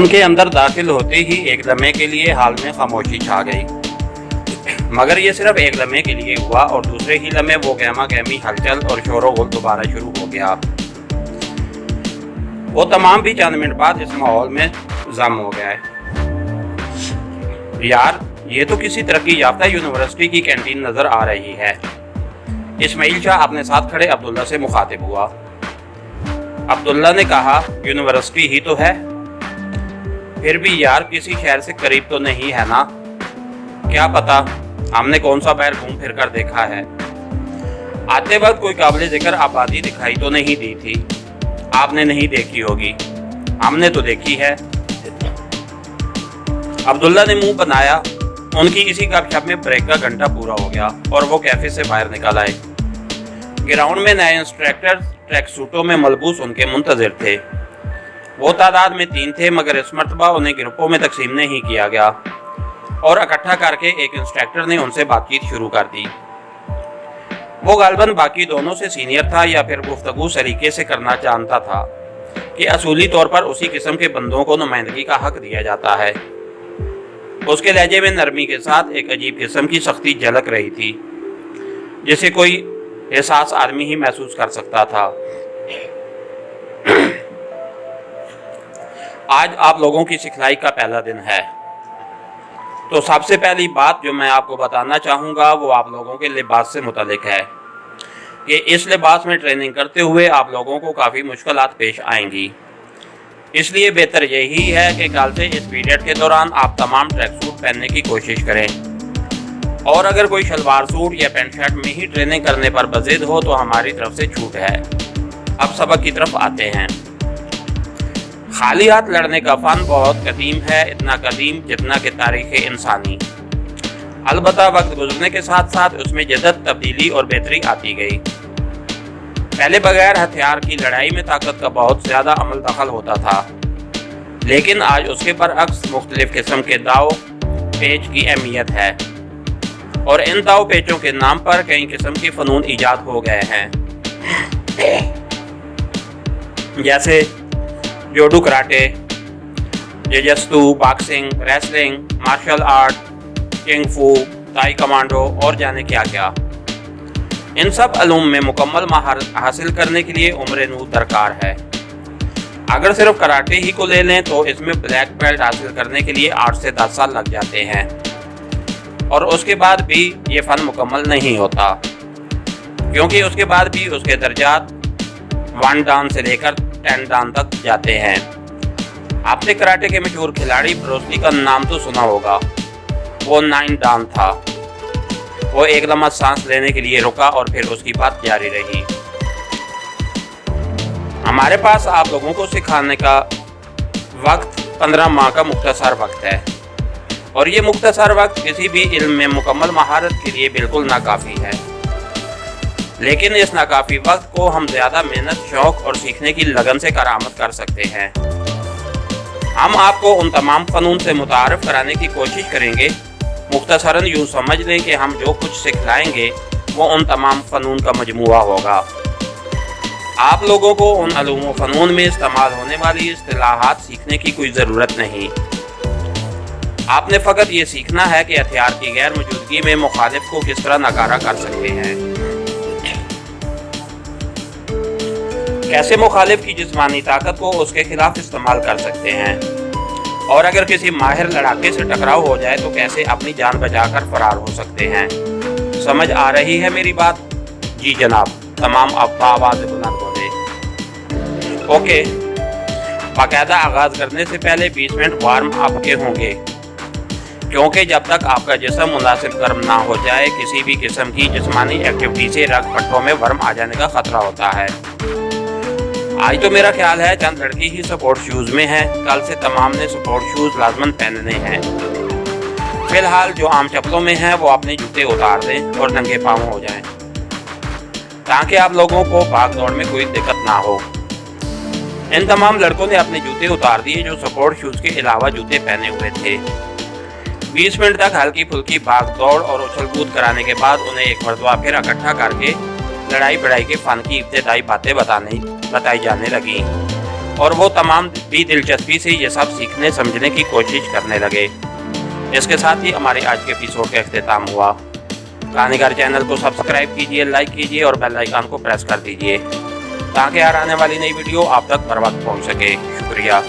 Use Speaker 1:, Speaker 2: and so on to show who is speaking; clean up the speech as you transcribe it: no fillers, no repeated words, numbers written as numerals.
Speaker 1: उनके अंदर दाखिल होते ही एक लम्हे के लिए हाल में खामोशी छा गई, मगर ये सिर्फ एक लम्हे के लिए हुआ और दूसरे ही लम्हे वो गहमा गहमी हलचल और शोरो गुल दोबारा शुरू हो गया। वो तमाम भी चंद मिनट बाद इस माहौल में जम हो गए। यार, ये तो किसी तरक्की याफ्ता यूनिवर्सिटी की कैंटीन नजर आ रही है। इस्माइल शाह अपने साथ खड़े अब्दुल्ला से मुखातिब हुआ। अब्दुल्ला ने कहा, यूनिवर्सिटी ही तो है, फिर भी यार किसी शहर से करीब तो नहीं है ना? क्या पता, हमने कौन सा बैर घूम फिर कर देखा है। आते वक्त कोई काबिल जिक्र आबादी दिखाई तो नहीं दी थी। आपने नहीं देखी होगी, हमने तो देखी है। अब्दुल्ला ने मुंह बनाया। उनकी इसी गपशप में ब्रेक का घंटा पूरा हो गया और वो कैफे से बाहर निकल आए। ग्राउंड में नए इंस्ट्रक्टर ट्रैक सूटों में मलबूस उनके मुंतजिर थे। वो तादाद में 3 थे, मगर इस मरतबा उन्हें ग्रुपों में तकसीम नहीं किया गया और इकट्ठा करके एक इंस्ट्रक्टर ने उनसे बातचीत शुरू कर दी। वो गालबन बाकी दोनों से सीनियर था या फिर गुफ्तगू सलीके से करना जानता था कि असूली तौर पर उसी किस्म के बंदों को नुमाइंदगी का हक दिया जाता है। उसके लहजे में नरमी के साथ एक अजीब किस्म की सख्ती झलक रही थी, जिसे कोई एहसास आदमी ही महसूस कर सकता था। आज आप लोगों की सिखलाई का पहला दिन है, तो सबसे पहली बात जो मैं आपको बताना चाहूँगा वो आप लोगों के लिबास से मुतालिक है कि इस लिबास में ट्रेनिंग करते हुए आप लोगों को काफ़ी मुश्किलात पेश आएंगी। इसलिए बेहतर यही है कि कल से इस पीरियड के दौरान आप तमाम ट्रैक सूट पहनने की कोशिश करें, और अगर कोई शलवार सूट या पैंट शर्ट में ही ट्रेनिंग करने पर बज़िद हो तो हमारी तरफ से छूट है। अब सबक की तरफ आते हैं। खाली हाथ लड़ने का फन बहुत कदीम है, इतना कदीम जितना कि तारीख़ इंसानी। अलबत्ता वक्त गुजरने के साथ साथ उसमें जदत, तब्दीली और बेहतरी आती गई। पहले बगैर हथियार की लड़ाई में ताकत का बहुत ज़्यादा अमल दखल होता था, लेकिन आज उसके बरअक्स मुख्तलिफ किस्म के दाव पेच की अहमियत है और इन दाव पेचों के नाम पर कई किस्म के फ़नून ईजाद हो गए हैं, जैसे जोडू कराटे, जेजस्तु, boxing, wrestling, martial art, kung fu, ताई कमांडो और जाने क्या क्या। इन सब अलूम में मुकम्मल महारत हासिल करने के लिए उम्र नूर दरकार है। अगर सिर्फ कराटे ही को ले लें तो इसमें ब्लैक बेल्ट हासिल करने के लिए 8 से 10 साल लग जाते हैं, और उसके बाद भी ये फ़न मुकम्मल नहीं होता, क्योंकि उसके बाद भी उसके दर्जात 1 डान से लेकर 10 डान तक जाते हैं। आपने कराटे के मशहूर खिलाड़ी ब्रूस ली का नाम तो सुना होगा। वो 9 डान था। वो एक लम्हा सांस लेने के लिए रुका और फिर उसकी बात जारी रही। हमारे पास आप लोगों को सिखाने का वक्त 15 माह का मुख्तसर वक्त है, और ये मुख्तसर वक्त किसी भी इल्म में मुकम्मल महारत के लिए बिल्कुल नाकाफ़ी है। लेकिन इस नाकाफ़ी वक्त को हम ज़्यादा मेहनत, शौक़ और सीखने की लगन से करामत कर सकते हैं। हम आपको उन तमाम फ़नून से मुतारफ़ कराने की कोशिश करेंगे। मुख्तसरन यूँ समझ लें कि हम जो कुछ सिखलाएंगे वो उन तमाम फ़नून का मजमुआ होगा। आप लोगों को उन अलूम व फ़नून में इस्तेमाल होने वाली इस्तिलाहात सीखने की कोई ज़रूरत नहीं। आपने फ़कत ये सीखना है कि हथियार की गैर मौजूदगी में मुखालिफ को किस तरह नकारा कर सकते हैं, कैसे मुखालिफ की जिस्मानी ताकत को उसके खिलाफ इस्तेमाल कर सकते हैं, और अगर किसी माहिर लड़ाके से टकराव हो जाए तो कैसे अपनी जान बचाकर फरार हो सकते हैं। समझ आ रही है मेरी बात? जी जनाब, तमाम आवाज़ बुलंद बोले। ओके, बाकायदा आगाज़ करने से पहले 20 मिनट वार्म अप के होंगे, क्योंकि जब तक आपका जिस्म मुनासिब गर्म ना हो जाए किसी भी किस्म की जिस्मानी एक्टिविटी से रग पट्टों में वर्म आ जाने का ख़तरा होता है। आज तो मेरा ख्याल है चंद लड़की ही सपोर्ट शूज़ में है, कल से तमाम ने सपोर्ट शूज़ लाजमन पहनने हैं। फ़िलहाल जो आम चप्पलों में हैं वो अपने जूते उतार दें और नंगे पाँव हो जाएं, ताकि आप लोगों को भाग दौड़ में कोई दिक्कत ना हो। इन तमाम लड़कों ने अपने जूते उतार दिए जो सपोर्ट शूज़ के अलावा जूते पहने हुए थे। 20 मिनट तक हल्की फुल्की भाग दौड़ और उछल कूद कराने के बाद उन्हें एक मरतबा फिर इकट्ठा करके लड़ाई बड़ाई के फ़न की इब्तदाई बातें बताई जाने लगीं और वो तमाम भी दिलचस्पी से ये सब सीखने समझने की कोशिश करने लगे। इसके साथ ही हमारे आज के एपिसोड का इख्तिताम हुआ। कहानीकार चैनल को सब्सक्राइब कीजिए, लाइक कीजिए और बेल आइकन को प्रेस कर दीजिए ताकि हर आने वाली नई वीडियो आप तक बर वक्त पहुँच सके। शुक्रिया।